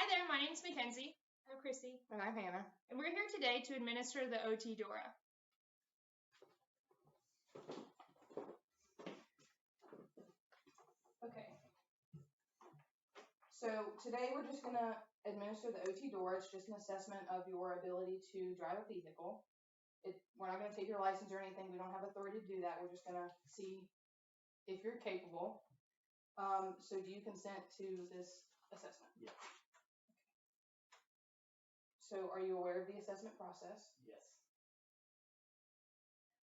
Hi there, my name's Mackenzie. I'm Chrissy. And I'm Hannah. And we're here today to administer the OTDORA. Okay. So today we're just going to administer the OTDORA. It's just an assessment of your ability to drive a vehicle. We're not going to take your license or anything. We don't have authority to do that. We're just going to see if you're capable. So do you consent to this assessment? Yeah. Okay. So are you aware of the assessment process? Yes.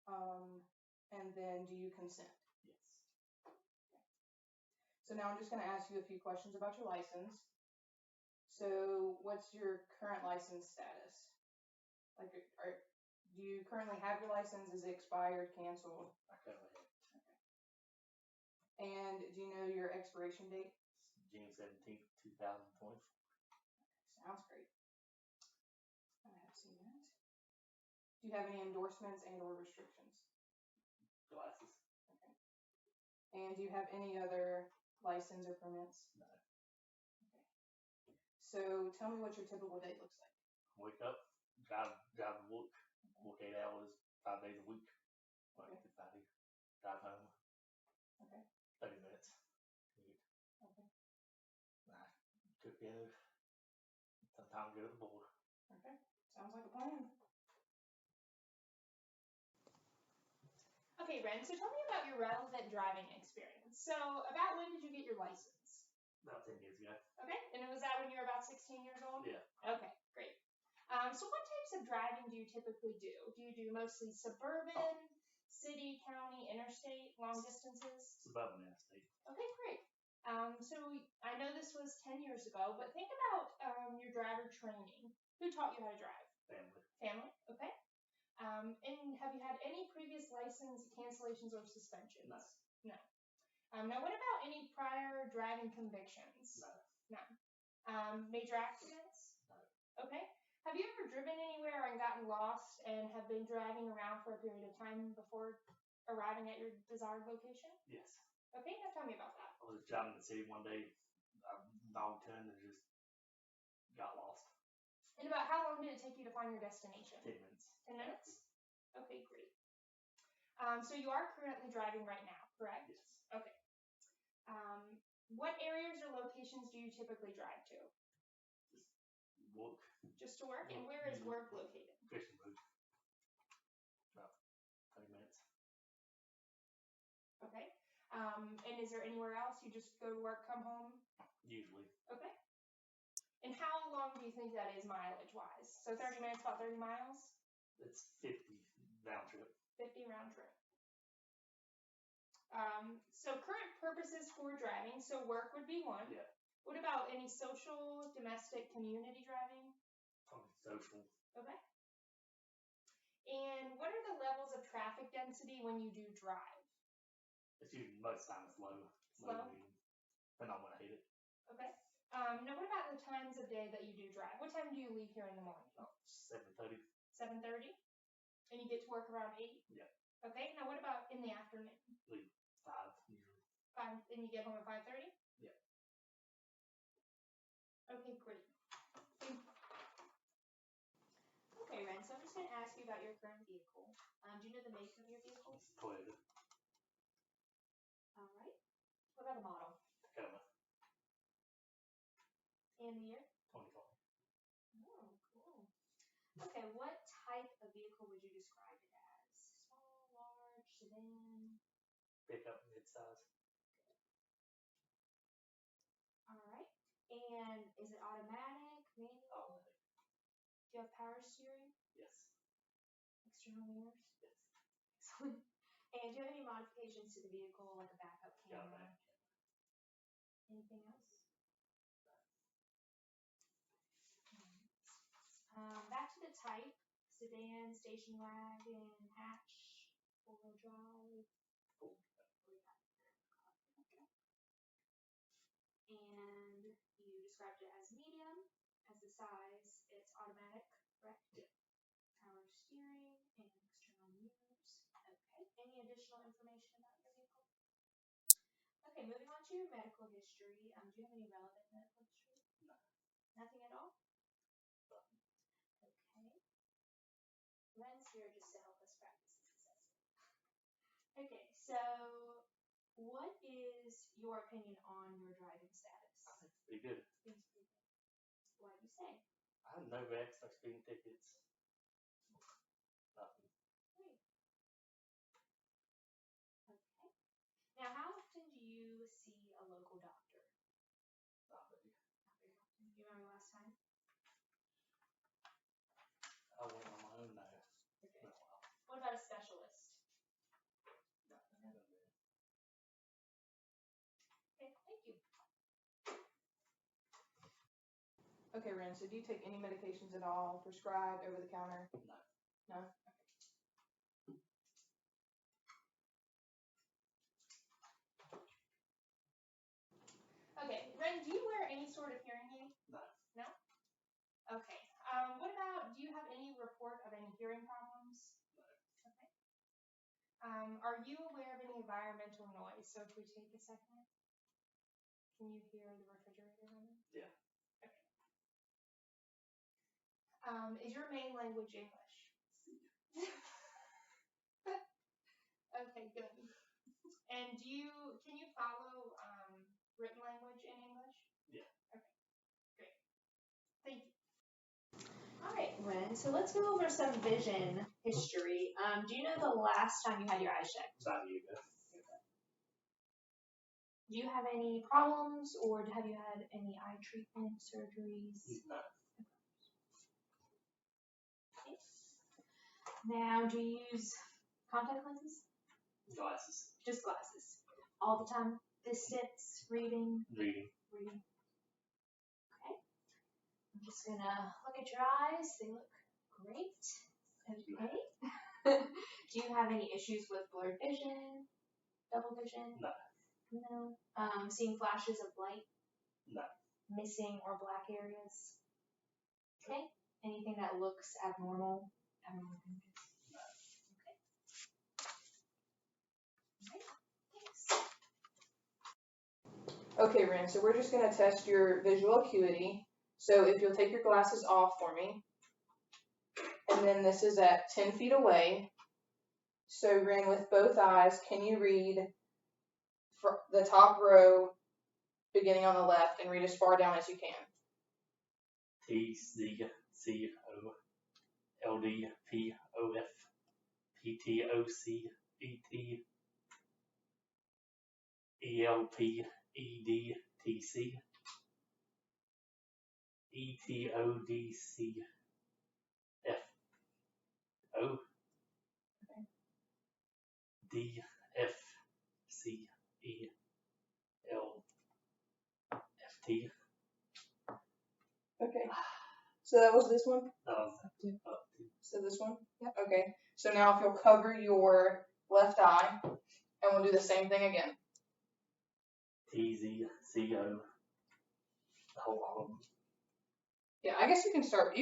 And then do you consent? Yes. Okay. So now I'm just going to ask you a few questions about your license. So what's your current license status? Like, do you currently have your license? Is it expired, canceled? I currently have. Okay. And do you know your expiration date? June 17th, 2024. Sounds great. I have seen that. Do you have any endorsements and or restrictions? Glasses. Okay. And do you have any other license or permits? No. Okay. So tell me what your typical day looks like. Wake up, drive to work, work 8 hours, 5 days a week. Monday to Friday. Drive home. Okay. 30 minutes. Commute. Okay. Cook dinner. Sometimes go to the board. Okay. Sounds like a plan. Okay, Ren, so tell me about your relevant driving experience. So about when did you get your license? About 10 years ago. Okay, and was that when you were about 16 years old? Yeah. Okay, great. So what types of driving do you typically do? Do you do mostly suburban, city, county, interstate, long distances? Suburban interstate. Okay, great. So I know this was 10 years ago, but think about your driver training. Who taught you how to drive? Family. Family, okay. And have you had any previous license cancellations or suspensions? No. No. Now, what about any prior driving convictions? No. No. Major accidents? No. Okay. Have you ever driven anywhere and gotten lost and have been driving around for a period of time before arriving at your desired location? Yes. Okay, now tell me about that. I was driving in the city one day, dog turned and just got lost. And about how long did it take you to find your destination? 10 minutes. 10 minutes? Okay, great. So you are currently driving right now, correct? Yes. Okay. What areas or locations do you typically drive to? Just work. Just to work? And where is work located? Christian Road. About 30 minutes. Okay. And is there anywhere else? You just go to work, come home? Usually. Okay. And how long do you think that is mileage-wise? So 30 minutes, about 30 miles? It's 50 round trip. 50 round trip. So current purposes for driving, so work would be one. Yeah. What about any social, domestic, community driving? Social. Okay. And what are the levels of traffic density when you do drive? It's usually most times low. Slow? Depending on when I hit it. Okay. Now what about the times of day that you do drive? What time do you leave here in the morning? 7:30. 7:30? And you get to work around 8? Yeah. Okay. Now what about in the afternoon? Leave 5 usually. 5, and you get home at 5:30? Yeah. Okay, great. Okay, Ren, so I'm just going to ask you about your current vehicle. Do you know the make of your vehicle? It's Toyota. All right. What about the model? Tacoma. And the year? 2020. Oh, cool. Okay, what type of vehicle would you describe it as? Small, large, sedan? Pickup, mid-size. All right. And is it automatic, manual? Automatic. Do you have power steering? Yes. External mirrors? Yes. Excellent. And do you have any modifications to the vehicle, like a backup camera? Got a back camera. Anything else? Back to the type: sedan, station wagon, hatch, four-wheel drive. Cool. Okay. And you described it as medium. As the size, it's automatic, correct? Yeah. Power steering and external mirrors. Okay. Any additional information about your vehicle? Okay, moving on to your medical history. Do you have any relevant medical history? No. Nothing at all? Okay. Ren's here just to help us practice this assessment. Okay, so what is your opinion on your driving status? I think it's pretty good. Seems pretty good. Why do you say? I have no wrecks, no speeding tickets. Nothing. Great. Okay. Now, how often do you see a local doctor? Not really. Not very often. Do you remember last time? I went on my own now. Okay. What about a specialist? Nothing. Okay, thank you. Okay, Ren, so do you take any medications at all, prescribed, over the counter? No. No? Okay, Ren, do you wear any sort of hearing aid? No. No? Okay. What about, do you have any report of any hearing problems? No. Okay. Are you aware of any environmental noise? So if we take a second, can you hear the refrigerator running? Yeah. Okay. Is your main language English? Okay, good. And can you follow written language in English? Yeah. Okay, great. Thank you. All right, Ren, so let's go over some vision history. Do you know the last time you had your eyes checked? About a year ago. Do you have any problems, or have you had any eye treatment, surgeries? No. Okay. Now, do you use contact lenses? Glasses. Just glasses. All the time? Distance, reading? Reading. Reading. Okay. I'm just going to look at your eyes. They look great. Okay. Do you have any issues with blurred vision, double vision? No. No. Seeing flashes of light? No. Missing or black areas? Okay. Anything that looks abnormal? Abnormal images? No. Okay. All right. Thanks. Okay, Ren, so we're just going to test your visual acuity. So if you'll take your glasses off for me. And then this is at 10 feet away. So Ren, with both eyes, can you read the top row beginning on the left and read as far down as you can? Okay. So that was this one? So this one? Yep. Okay. So now if you'll cover your left eye, and we'll do the same thing again. The whole album. Yeah, I guess you can start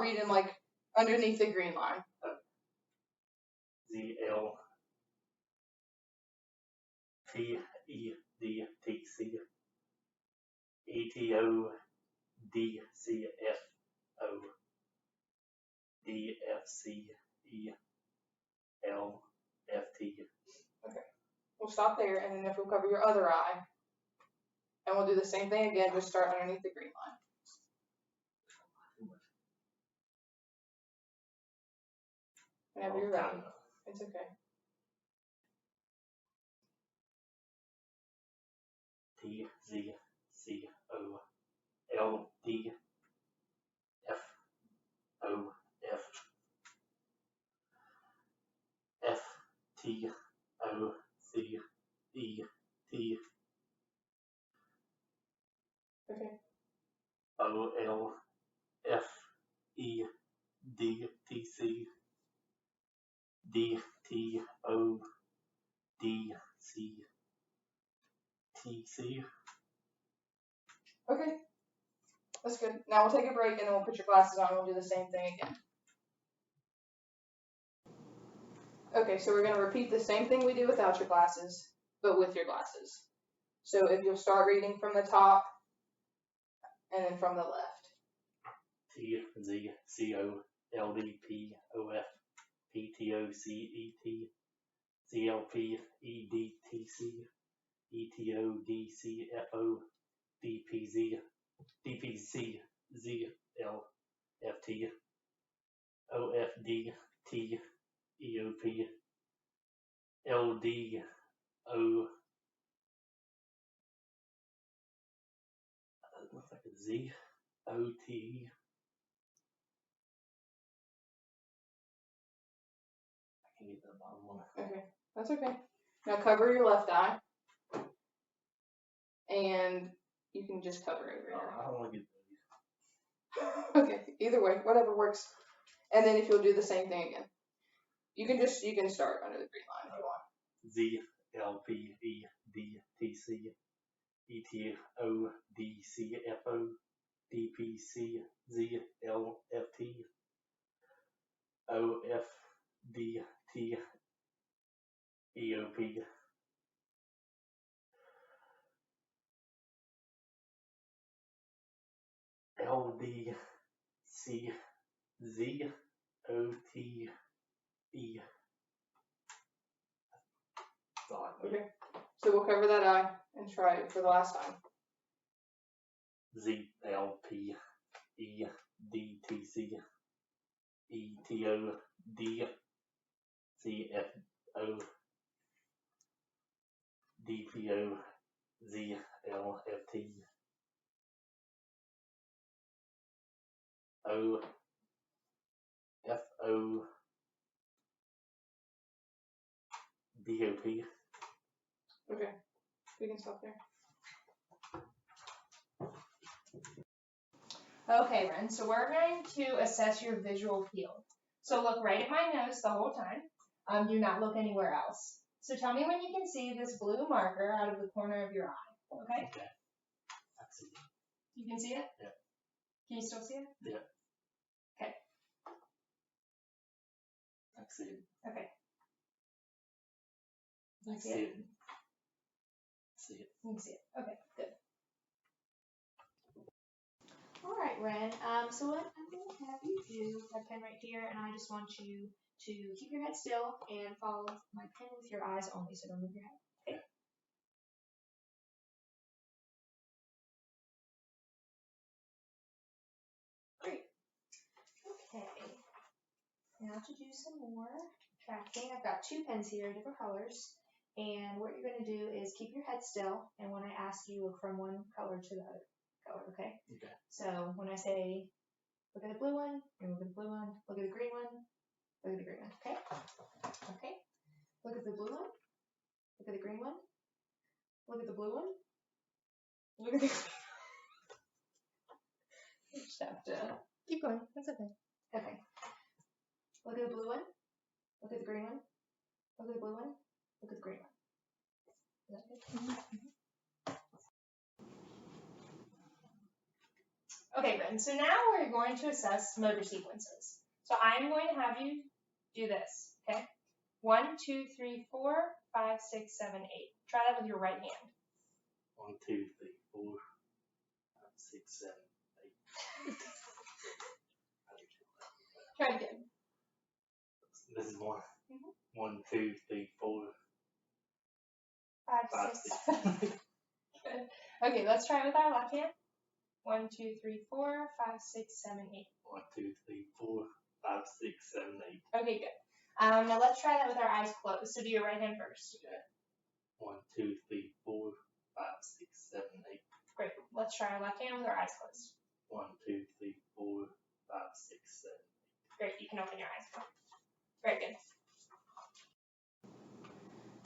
reading like underneath the green line. Okay. We'll stop there, and then if we'll cover your other eye, and we'll do the same thing again, just start underneath the green line. Whenever you're ready. It's okay. Okay. Okay. That's good. Now we'll take a break and then we'll put your glasses on and we'll do the same thing again. Okay, so we're going to repeat the same thing we did without your glasses, but with your glasses. So if you'll start reading from the top and then from the left. T Z C O L D P O F P T O C E T C L P E D T C E T O D C F O D P Z D P C Z L F T O F D T E O P L D O. It looks like a Z O T E. I can get that bottom one. Okay, that's okay. Now cover your left eye, and you can just cover over Oh, here. I don't want to get those. Okay, either way, whatever works. And then if you'll do the same thing again, you can start under the green line if you want. Z L P E D T C E T O D C F O D P C Z L F T O F D T E O P L D C Z O T E. Okay, so we'll cover that eye and try it for the last time. Z L P E D T C E T O D C F O D P O Z L F T O F O D O P. Okay, we can stop there. Okay, Ren, so we're going to assess your visual field. So look right at my nose the whole time. Do not look anywhere else. So tell me when you can see this blue marker out of the corner of your eye, okay? Okay. I see it. You can see it? Yeah. Can you still see it? Yeah. Okay. I see it. Okay. I see it. See it. You can see it. Okay, good. All right, Ren. So what I'm going to have you do, a pen right here, and I just want you to keep your head still and follow my pen with your eyes only, so don't move your head. Okay? Great. Okay. Now to do some more tracking, I've got two pens here, different colors. And what you're going to do is keep your head still, and when I ask you, look from one color to the other color, okay? Okay. So when I say, look at the blue one, and look at the blue one, look at the green one, look at the green one, okay? Okay. Look at the blue one, look at the green one, look at the blue one, look at the you just have to keep going, that's okay. Okay. Look at the blue one, look at the green one, look at the blue one, look at the green one. Is that good? Mm-hmm. Okay, Ren, so now we're going to assess motor sequences. So I'm going to have you do this, okay? 1, 2, 3, 4, 5, 6, 7, 8. Try that with your right hand. 1, 2, 3, 4, 5, 6, 7, 8. Try it again. This is one. Mm-hmm. 1, 2, 3, 4, 5, 6. 6. Good. Okay, let's try it with our left hand. 1, 2, 3, 4, 5, 6, 7, 8. 1, 2, 3, 4, 5, 6, 7, 8. Okay, good. Now let's try that with our eyes closed. So do your right hand first. Okay. 1, 2, 3, 4, 5, 6, 7, 8. Great. Let's try our left hand with our eyes closed. 1, 2, 3, 4, 5, 6, 7. Great. You can open your eyes now. Very good.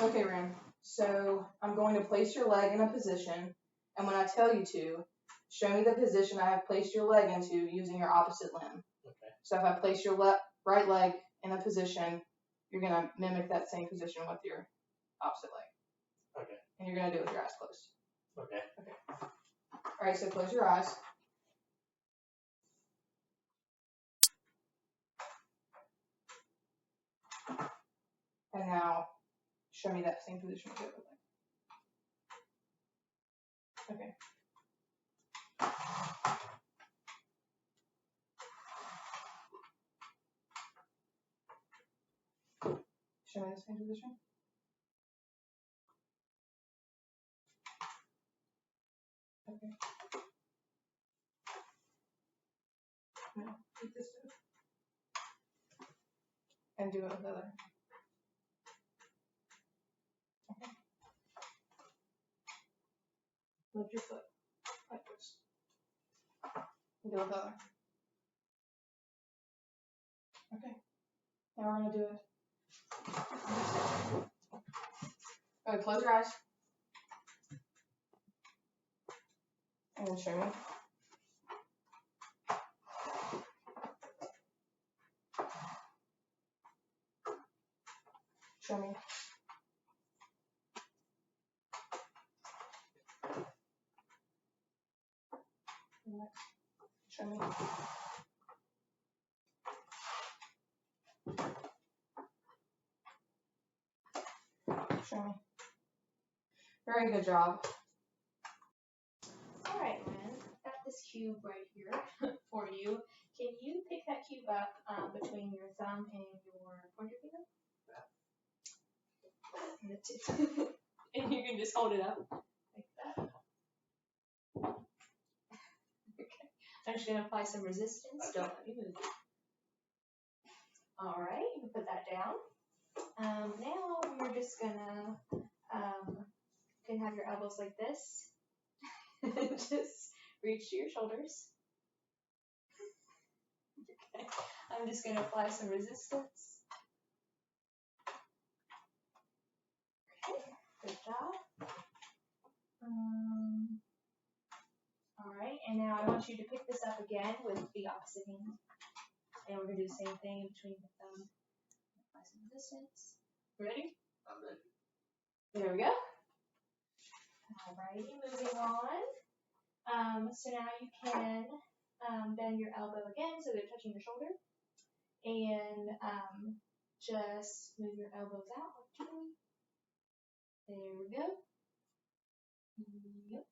Okay, Ren. So I'm going to place your leg in a position, and when I tell you to, show me the position I have placed your leg into using your opposite limb. Okay. So if I place your right leg in a position, you're going to mimic that same position with your opposite leg. Okay. And you're going to do it with your eyes closed. Okay. Okay. All right, so close your eyes. And now show me that same position with the other leg. Okay. the same position. Okay. No, keep this stiff. And do it with the other. Okay. Lift your foot like this. And do it with the other. Okay. Now we're gonna do it. Okay, close your eyes. And then show me. Show me. Next. Show me. Show me. Very good job. Alright, Lynn, got this cube right here for you. Can you pick that cube up between your thumb and your pointer finger? And the tip. And you can just hold it up like that. Okay. I'm just going to apply some resistance. Don't let me move it. Alright, you can put that down. Now we're just going to, you can have your elbows like this. Just reach to your shoulders. Okay. I'm just going to apply some resistance. Okay, good job. Alright, and now I want you to pick this up again with the opposite hand. And we're going to do the same thing between the thumb. Apply some resistance. Ready? I'm ready. There we go. Alrighty, moving on. So now you can bend your elbow again so they're touching your shoulder. And just move your elbows out like two. There we go. Yep.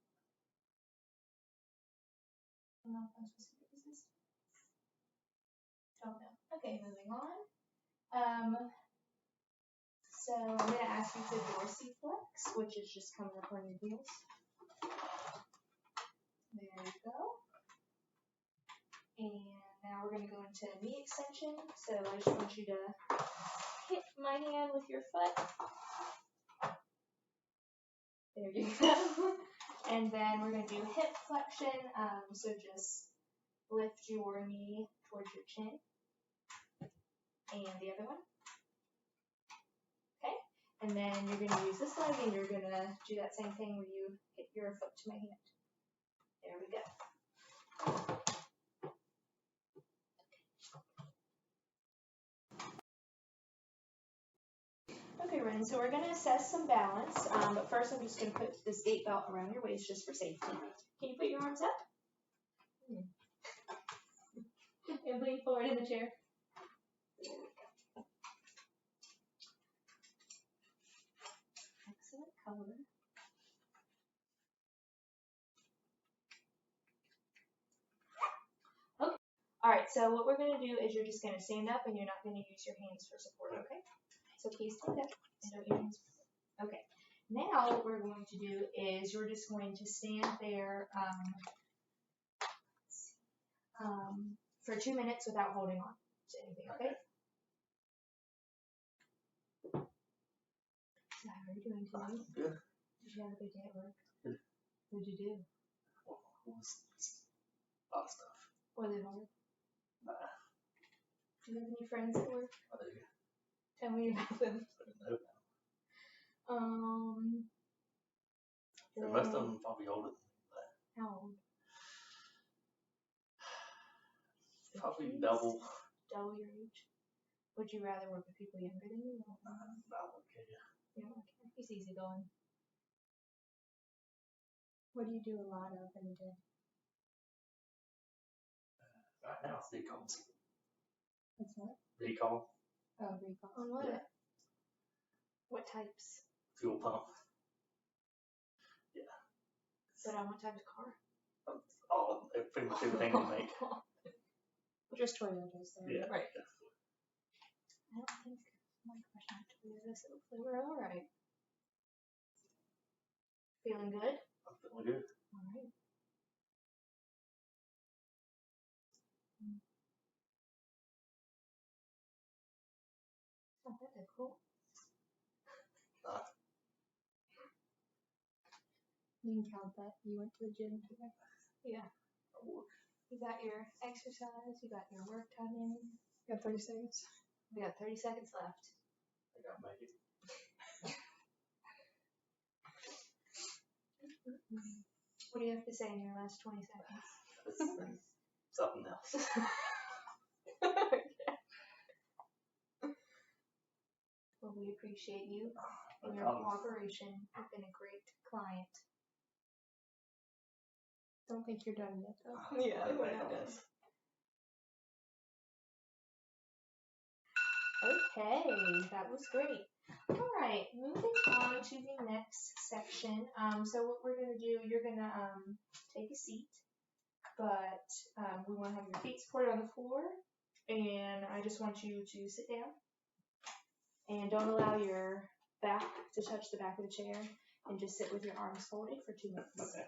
I don't know if I'm supposed to do resistance. Don't know. Okay, moving on. So I'm going to ask you to dorsiflex, which is just coming up on your heels. There you go. And now we're going to go into knee extension. So I just want you to hit my hand with your foot. There you go. And then we're going to do hip flexion. So just lift your knee towards your chin. And the other one. Okay. And then you're going to use this leg and you're going to do that same thing where you hit your foot to my hand. There we go. Okay, Ren, so we're going to assess some balance, but first I'm just going to put this gait belt around your waist just for safety. Can you put your arms up? And lean forward in the chair. Excellent color. Okay. All right, so what we're going to do is you're just going to stand up and you're not going to use your hands for support, okay? So please stand up and don't use your hands for support. Okay. Now what we're going to do is you're just going to stand there for 2 minutes without holding on to anything, okay? So how are you doing today? Good. Did you have a good day at work? Good. What did you do? Well, a lot of stuff. Was it hard? Nah. Do you have any friends at work? I do. Tell me about them. I don't know. Most of them probably older than me, but How old? probably 50s? double. Double your age? Would you rather work with people younger than you? Not okay. You don't care. He's easy going. What do you do a lot of in a day? Right now it's decals. What's what? Decal. Oh, recall. On what? Yeah. What types? Fuel pump. Yeah. But on what type of car? All pretty much everything they make. Just Toyotas, though. Yeah. Right. Definitely. I don't think my gosh, I have to do this. Hopefully we're all right. Feeling good? I'm feeling good. All right. Not that difficult. You can count that. You went to the gym today. Yeah. You got your exercise. You got your work time in. You got 30 seconds. We got 30 seconds left. I gotta make it. What do you have to say in your last 20 seconds? Something else. Well, we appreciate you and No your problem. cooperation. You've been a great client. Don't think you're done yet, though. Yeah, I'll we're make not done. this. Okay, that was great. All right, moving on to the next section. So what we're gonna do, you're gonna take a seat, but we want to have your feet supported on the floor, and I just want you to sit down, and don't allow your back to touch the back of the chair, and just sit with your arms folded for 2 minutes. Okay.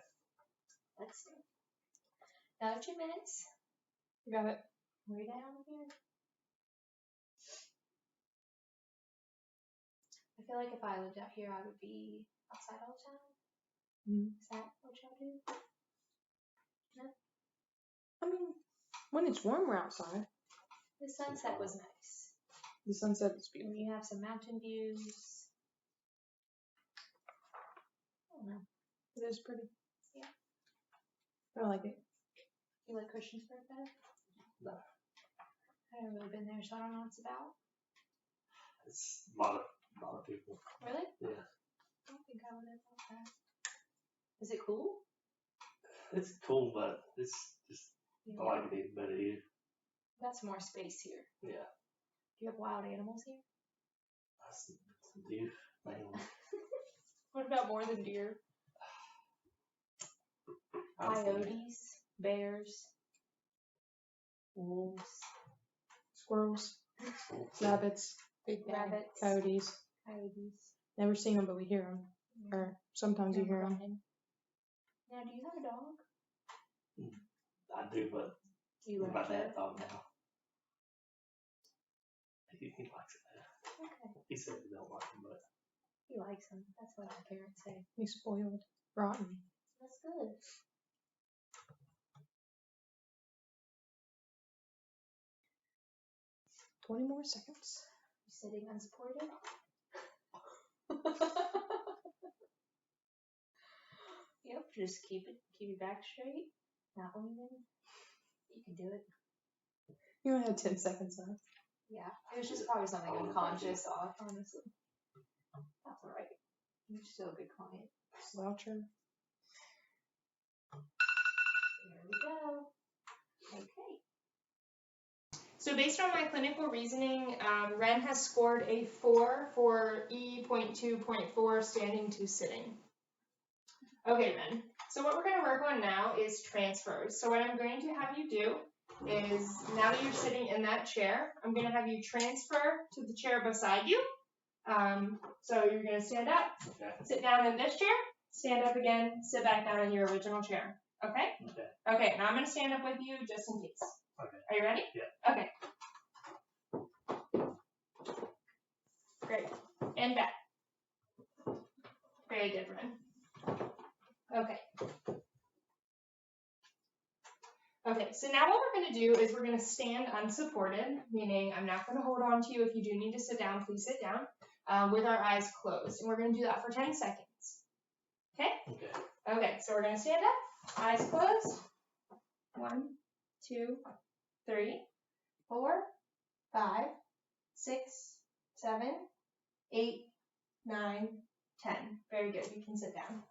Let's go. Another 2 minutes. You got it. Way down here. I feel like if I lived out here, I would be outside all the time. Is that what y'all do? I mean, when it's warmer outside, The sunset was nice. the sunset is beautiful. And you have some mountain views. I don't know. It is pretty. Yeah. I like it. You like Christiansburg better? No. I haven't really been there, so I don't know what it's about. It's a lot of people. Really? Yeah. I don't think I would have thought that. Is it cool? It's cool, but it's just You I like it even better here. got some more space here. Yeah. Do you have wild animals here? Some deer mainly. What about more than deer? Coyotes, bears, wolves, Squirrels, rabbits, big rabbits, coyotes. Never seen them, but we hear them. Or sometimes you hear them. Now, do you have a dog? I do, but Do you what about like that dog now? He likes it now. Okay. He said he don't like him, but He likes them. That's what my parents say. He's spoiled, rotten. That's good. $20 more seconds. You sitting unsupported? Yep. Just keep your back straight. Not leaning. You can do it. You only have 10 seconds left. Yeah. It was just probably something unconscious off, honestly. That's alright. You're still a good client. Sloucher. There we go. Okay. So based on my clinical reasoning, Ren has scored a 4 for E.2.4 standing to sitting. Okay, Ren. So what we're going to work on now is transfers. So what I'm going to have you do is, now that you're sitting in that chair, I'm going to have you transfer to the chair beside you. So you're going to stand up, okay. sit down in this chair, stand up again, sit back down in your original chair. Okay? Okay. Okay, now I'm going to stand up with you just in case. Okay. Are you ready? Yeah. Okay. Great. And back. Very good, Ren. Okay. Okay, so now what we're going to do is we're going to stand unsupported, meaning I'm not going to hold on to you. If you do need to sit down, please sit down, with our eyes closed. And we're going to do that for 10 seconds. Okay? Okay. Okay, so we're going to stand up, eyes closed. 1, 2, 3, 4, 5, 6, 7, 8, 9, 10. Very good. You can sit down.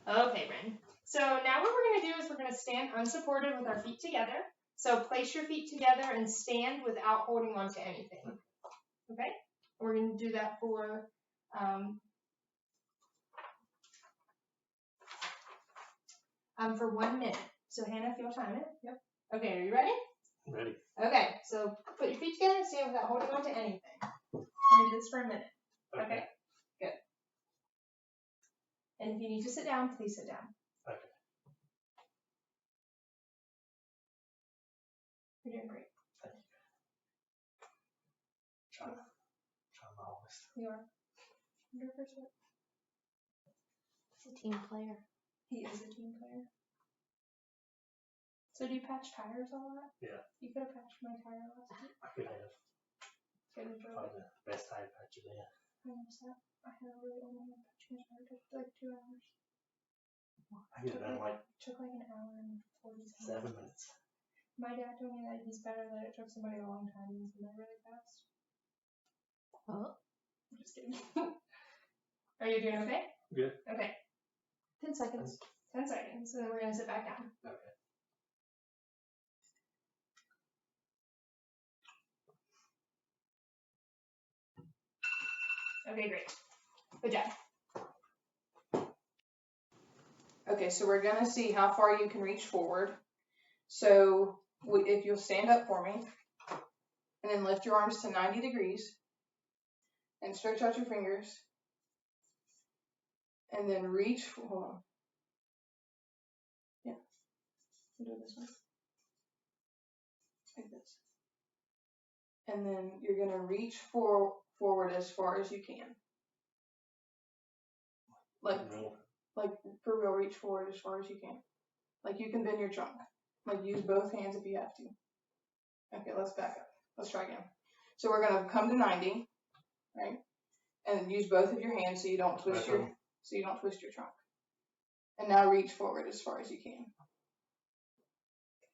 Okay, Ren. So now what we're going to do is we're going to stand unsupported with our feet together. So place your feet together and stand without holding on to anything. Okay? We're going to do that for 1 minute. So Hannah, if you'll time it. Yep. Okay, are you ready? Ready? Okay, so put your feet together and stand without holding on to anything. We're going to do this for a minute. Okay? Good. And if you need to sit down, please sit down. Okay. You're doing great. Thank you. Trying my hardest. You are. He's a team player. He is a team player. So do you patch tires a lot? Yeah. You could have patched my tire last week. I could have. Could have enjoyed Probably it. the best tire patcher there. I'm upset. I had a really long one patch my tire. It took like 2 hours. I get it done like Took like an hour and 40 7 minutes. My dad told me that he's better that it took somebody a long time than somebody really fast. Oh. I'm just kidding. Are you doing okay? Good. Okay. 10 seconds. 10 seconds, and then we're going to sit back down. Okay. Okay, great. Good job. Okay, so we're going to see how far you can reach forward. So if you'll stand up for me, and then lift your arms to 90 degrees, and stretch out your fingers, and then reach, hold on. Yeah, we'll do this one. Like this. And then you're going to reach forward as far as you can. Like for real, reach forward as far as you can. Like you can bend your trunk. Like use both hands if you have to. Okay, let's back up. Let's try again. So we're going to come to 90, right? And use both of your hands so you don't twist your trunk. And now reach forward as far as you can.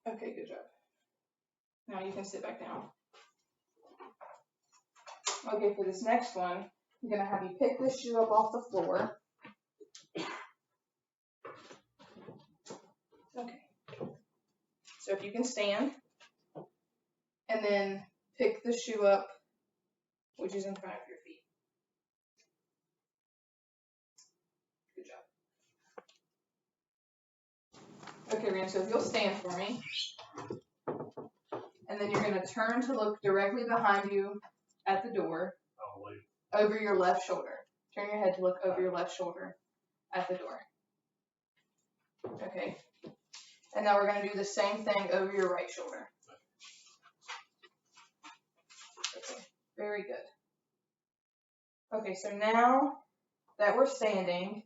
Okay, good job. Now you can sit back down. Okay, for this next one, I'm going to have you pick this shoe up off the floor. Okay. So if you can stand, and then pick the shoe up, which is in front of your feet. Good job. Okay, Rand, so if you'll stand for me, and then you're going to turn to look directly behind you at the door, over your left shoulder. Turn your head to look over your left shoulder at the door. Okay. And now we're going to do the same thing over your right shoulder. Okay, very good. Okay, so now that we're standing,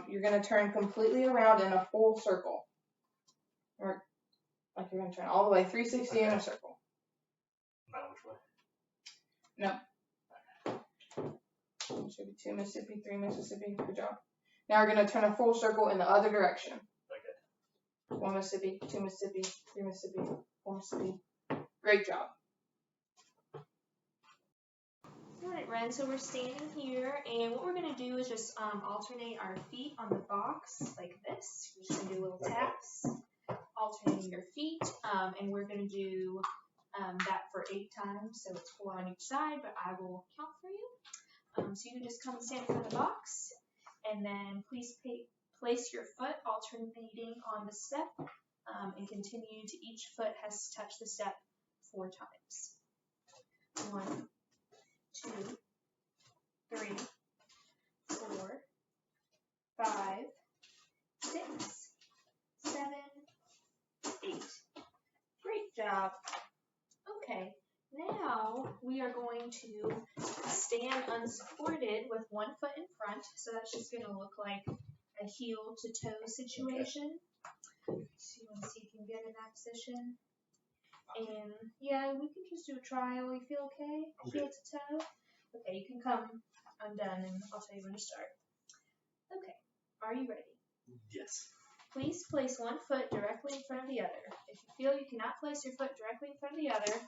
you're going to turn completely around in a full circle. Or like you're going to turn all the way 360 in a circle. Not which way? No. Should be 2 Mississippi, 3 Mississippi. Good job. Now we're going to turn a full circle in the other direction. Okay. 1 Mississippi, 2 Mississippi, 3 Mississippi, 4 Mississippi. Great job. Alright, Ren, so we're standing here, and what we're going to do is just alternate our feet on the box like this. We're just going to do little taps, alternating your feet, and we're going to do that for 8 times, so it's 4 on each side, but I will count for you. So you can just come and stand in front of the box, and then please place your foot alternating on the step, and continue to each foot has to touch the step 4 times. 1, 2, 3, 4, 5, 6, 7, 8. Great job. Okay, now we are going to stand unsupported with 1 foot in front. So that's just going to look like a heel to toe situation. Okay. So you want to see if you can get in that position. And yeah, we can just do a trial. You feel okay? Heel to toe? Okay, you can come undone and I'll tell you when to start. Okay, are you ready? Yes. Please place 1 foot directly in front of the other. If you feel you cannot place your foot directly in front of the other,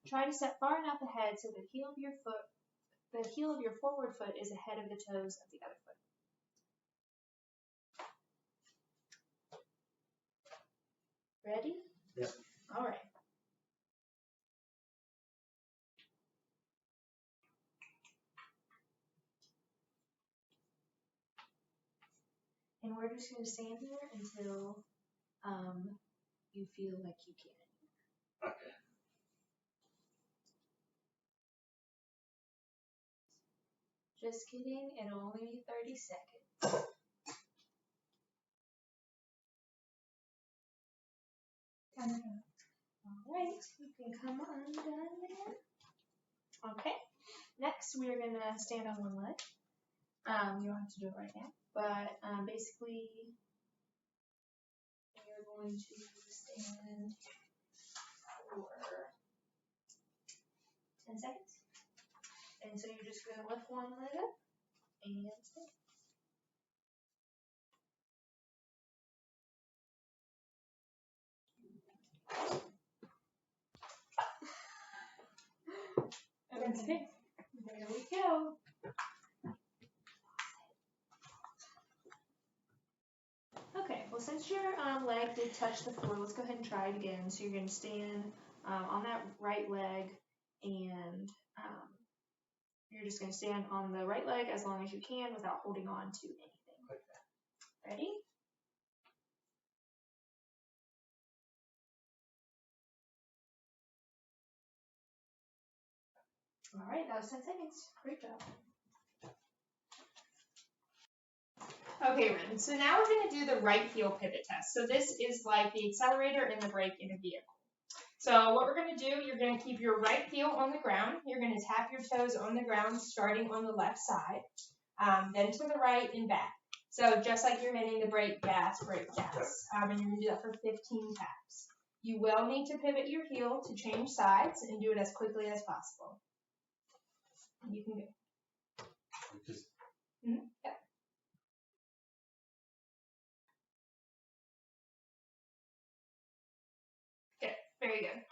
try to step far enough ahead so the heel of your forward foot is ahead of the toes of the other foot. Ready? Yep. All right. And we're just going to stand here until you feel like you can. Okay. Just kidding, it'll only be 30 seconds. Alright, you can come on down there. Okay, next we're going to stand on one leg. You don't have to do it right now, but basically you're going to stand for 10 seconds. And so you're just going to lift one leg up and stand. Okay, there we go. Okay, well since your leg did touch the floor, let's go ahead and try it again. So you're going to stand on that right leg, and you're just going to stand on the right leg as long as you can without holding on to anything. Okay. Ready? All right, that was 10 seconds. Great job. Okay, Ren, so now we're going to do the right heel pivot test. So this is like the accelerator and the brake in a vehicle. So what we're going to do, you're going to keep your right heel on the ground. You're going to tap your toes on the ground starting on the left side, then to the right and back. So just like you're hitting the brake, gas, and you're going to do that for 15 taps. You will need to pivot your heel to change sides and do it as quickly as possible. You can go. Just Yeah. Good. Very good.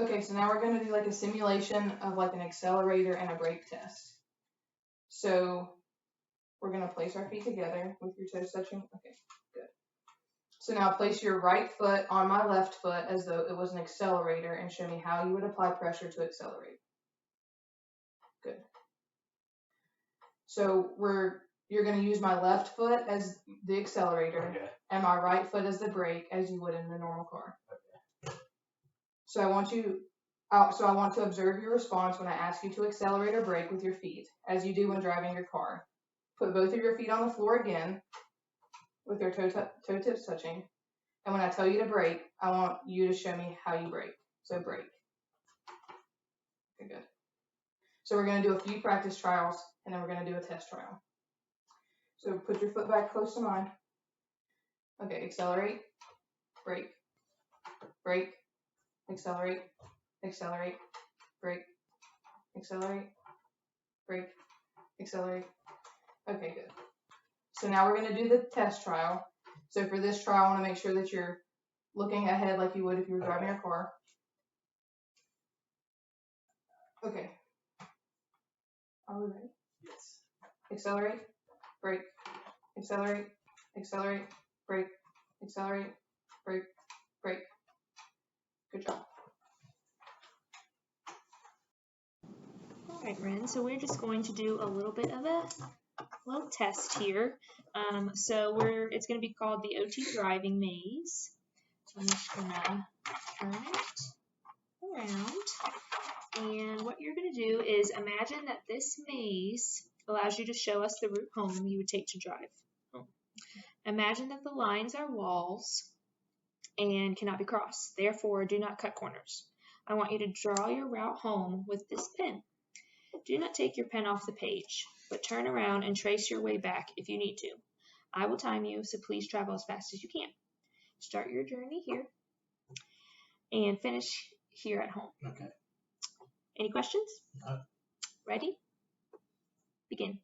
Okay, so now we're going to do like a simulation of like an accelerator and a brake test. So we're going to place our feet together with your toes touching. Okay, good. So now place your right foot on my left foot as though it was an accelerator and show me how you would apply pressure to accelerate. Good. So you're going to use my left foot as the accelerator, okay. and my right foot as the brake, as you would in the normal car. Okay. So I want to observe your response when I ask you to accelerate or brake with your feet, as you do when driving your car. Put both of your feet on the floor again, with your toe tips touching. And when I tell you to brake, I want you to show me how you brake. So brake. Okay, good. So we're going to do a few practice trials, and then we're going to do a test trial. So put your foot back close to mine. Okay, accelerate, brake, brake, accelerate, accelerate, brake, accelerate, brake, accelerate. Okay, good. So now we're going to do the test trial. So for this trial, I want to make sure that you're looking ahead like you would if you were driving a car. Okay. Are we ready? Yes. Accelerate, brake, accelerate, accelerate, brake, accelerate, brake, brake. Good job. All right, Ren, so we're just going to do a little bit of a little test here. It's going to be called the OT driving maze. So I'm just going to turn it around. And what you're going to do is imagine that this maze allows you to show us the route home you would take to drive home. Imagine that the lines are walls and cannot be crossed. Therefore, do not cut corners. I want you to draw your route home with this pen. Do not take your pen off the page, but turn around and trace your way back if you need to. I will time you, so please travel as fast as you can. Start your journey here and finish here at home. Okay. Any questions? No. Ready? Begin.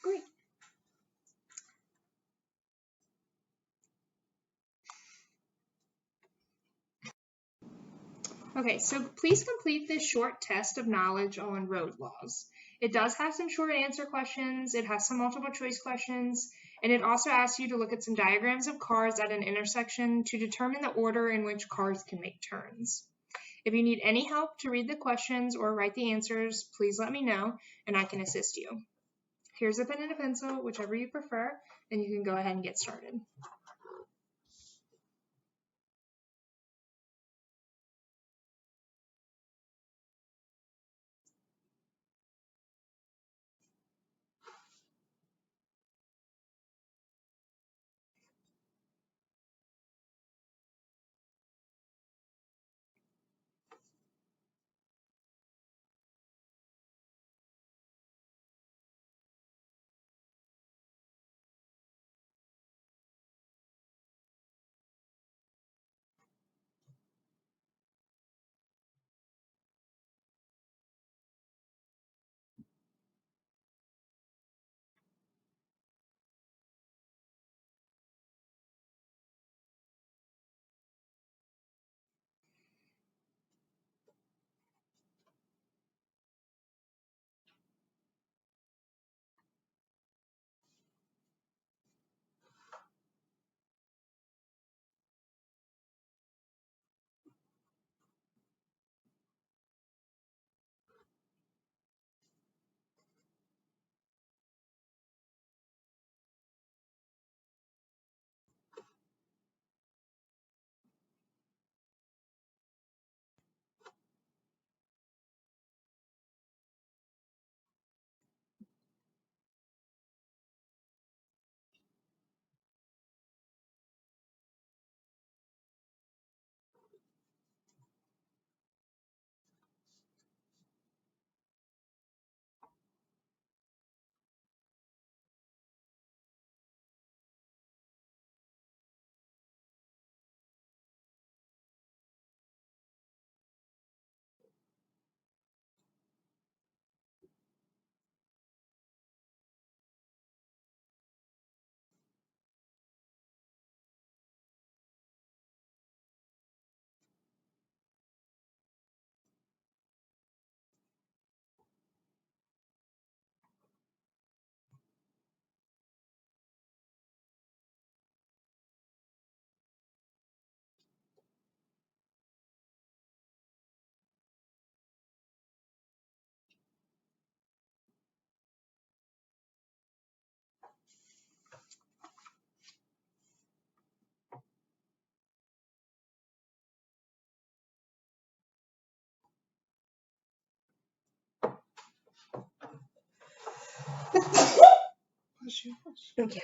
Great. Okay, so please complete this short test of knowledge on road laws. It does have some short answer questions, it has some multiple choice questions, and it also asks you to look at some diagrams of cars at an intersection to determine the order in which cars can make turns. If you need any help to read the questions or write the answers, please let me know and I can assist you. Here's a pen and a pencil, whichever you prefer, and you can go ahead and get started. Okay.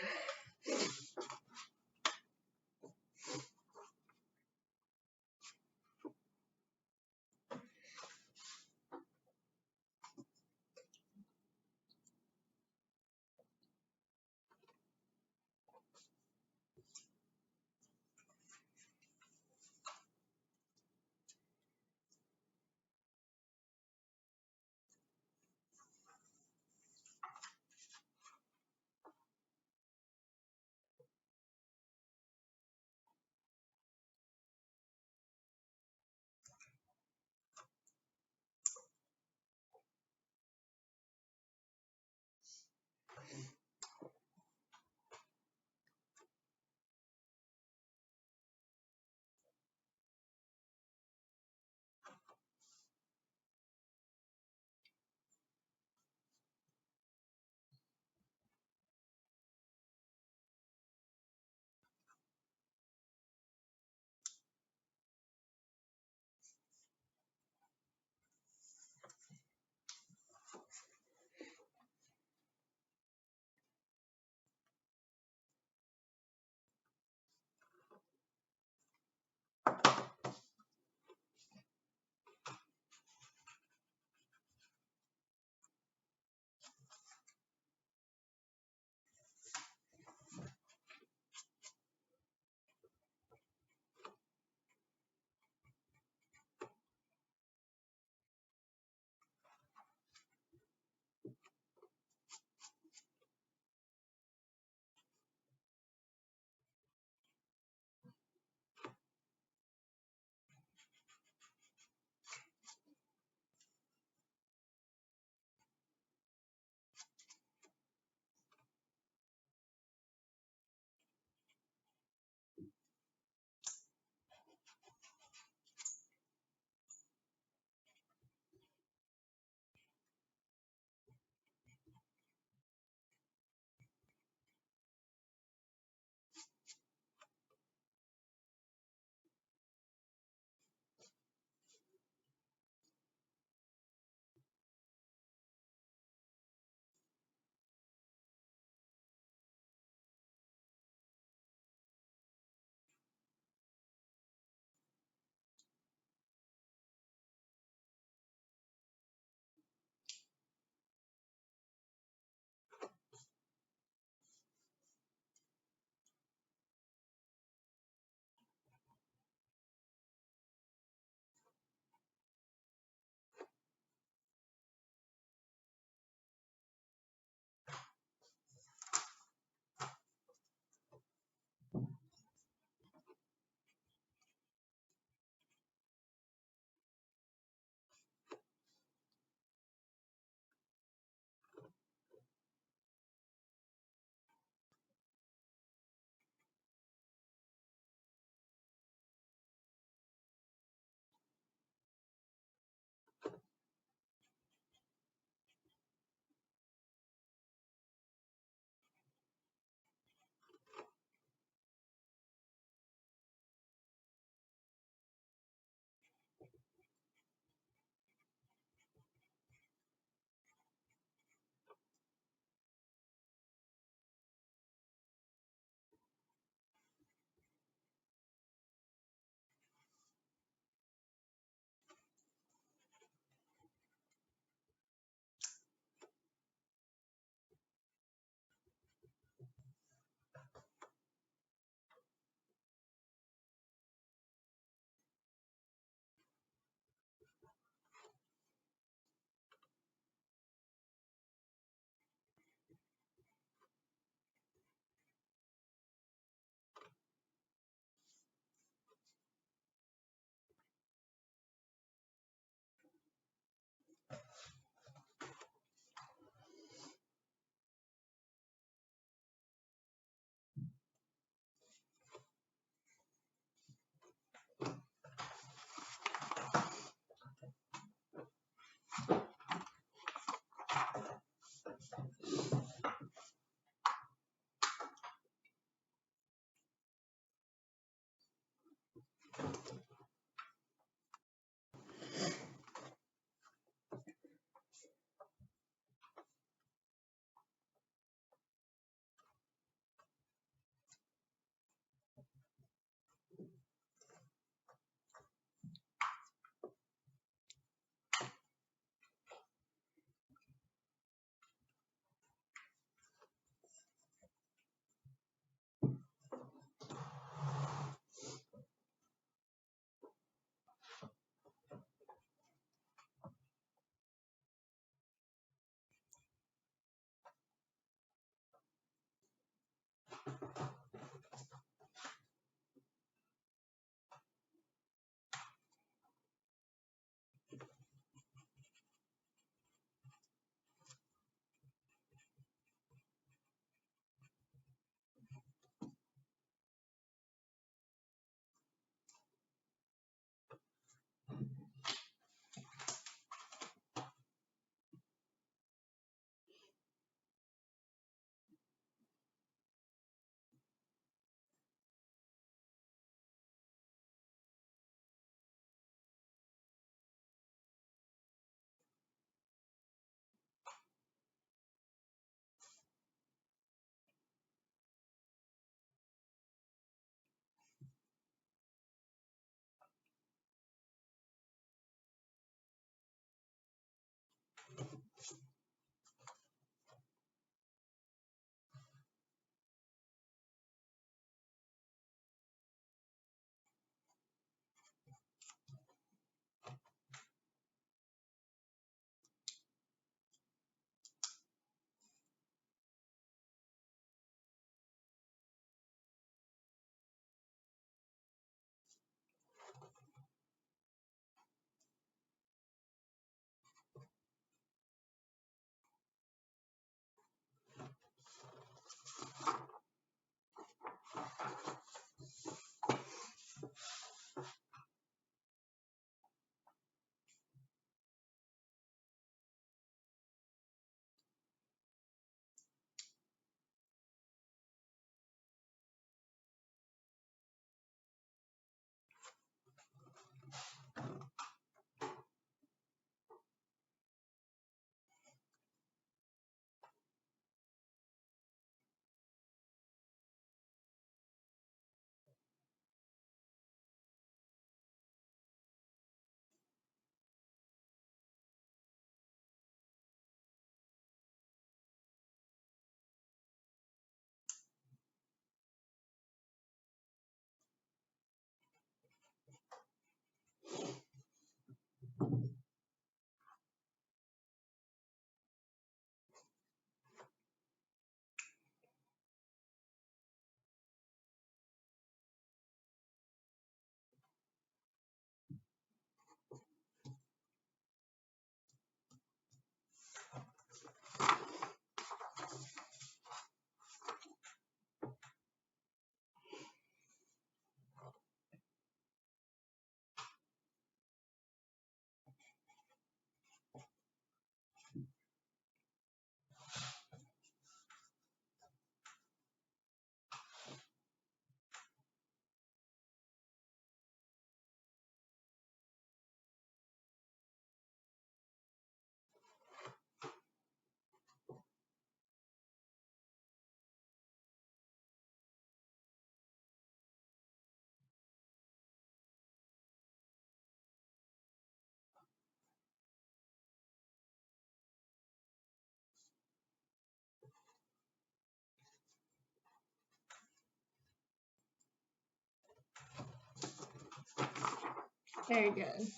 Very good.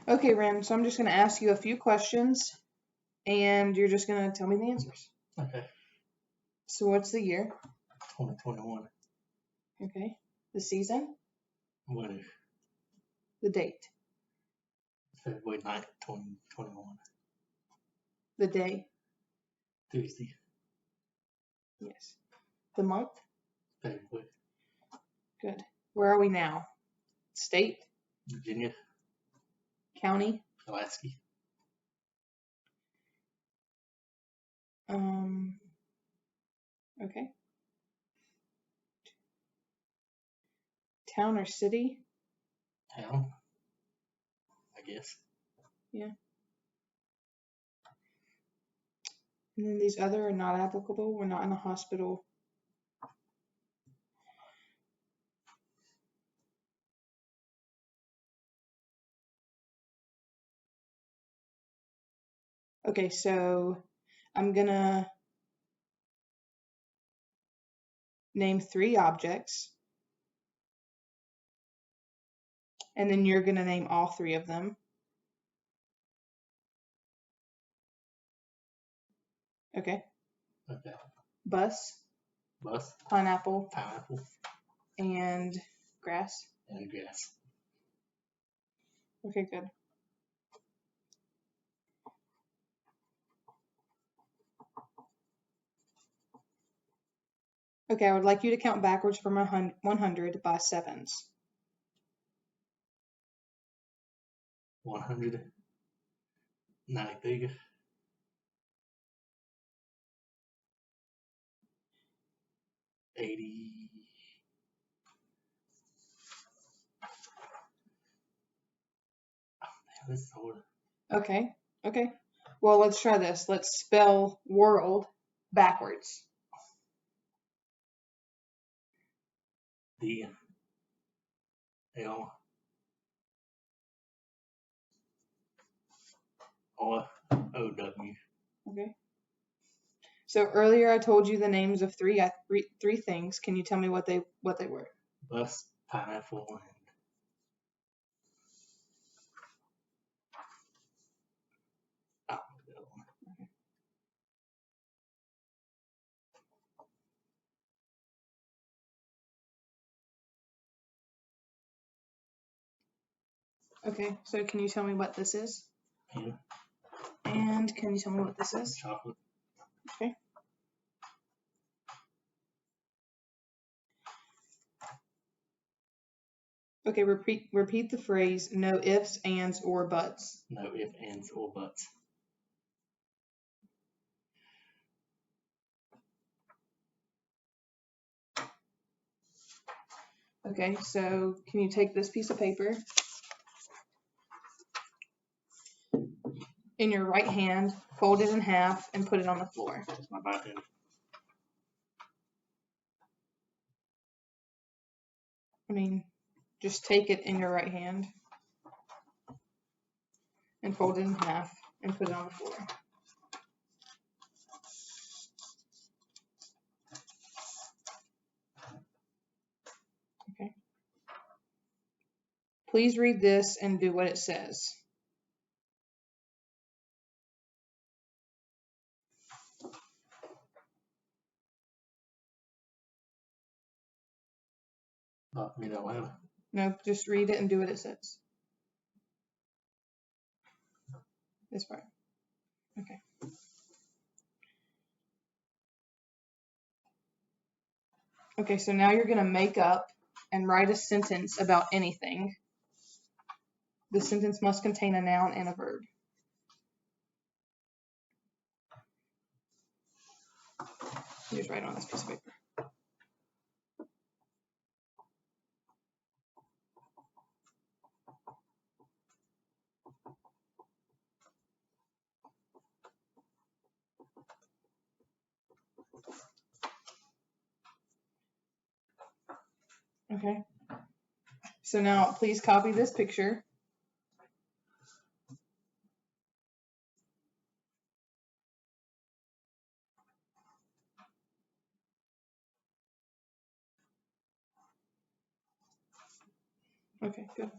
Okay, Ren, so I'm just going to ask you a few questions, and you're just going to tell me the answers. Okay. So what's the year? 2021. Okay. The season? Winter. The date? February 9th, 2021. The day? Tuesday. Yes. The month? February. Good. Where are we now? State? Virginia. County? Alaska. Okay. Town or city? Town. I guess. Yeah. And then these other are not applicable. We're not in a hospital. Okay, so I'm gonna name 3 objects. And then you're gonna name all 3 of them. Okay. Okay. Bus, Bus. pineapple, Pineapple. and grass. And grass. Okay, good. Okay, I would like you to count backwards from 100 by sevens. 100. 93. 80. This is hard. Okay, okay. Well, let's try this. Let's spell world backwards. D. L. R. O. W. Okay. So earlier I told you the names of three things. Can you tell me what they were? Bus, pineapple, and Okay, so can you tell me what this is? pen, And can you tell me what this is? chocolate. Okay. Okay, repeat the phrase, no ifs, ands, or buts. No if, ands, or buts. Okay, so can you take this piece of paper in your right hand, fold it in half, and put it on the floor? That's my right hand. I mean, just take it in your right hand and fold it in half and put it on the floor. Okay. Please read this and do what it says. Not read out loud. No, just read it and do what it says. This part. Okay. Okay, so now you're going to make up and write a sentence about anything. The sentence must contain a noun and a verb. You just write on this piece of paper. Okay. So now please copy this picture. Okay, good.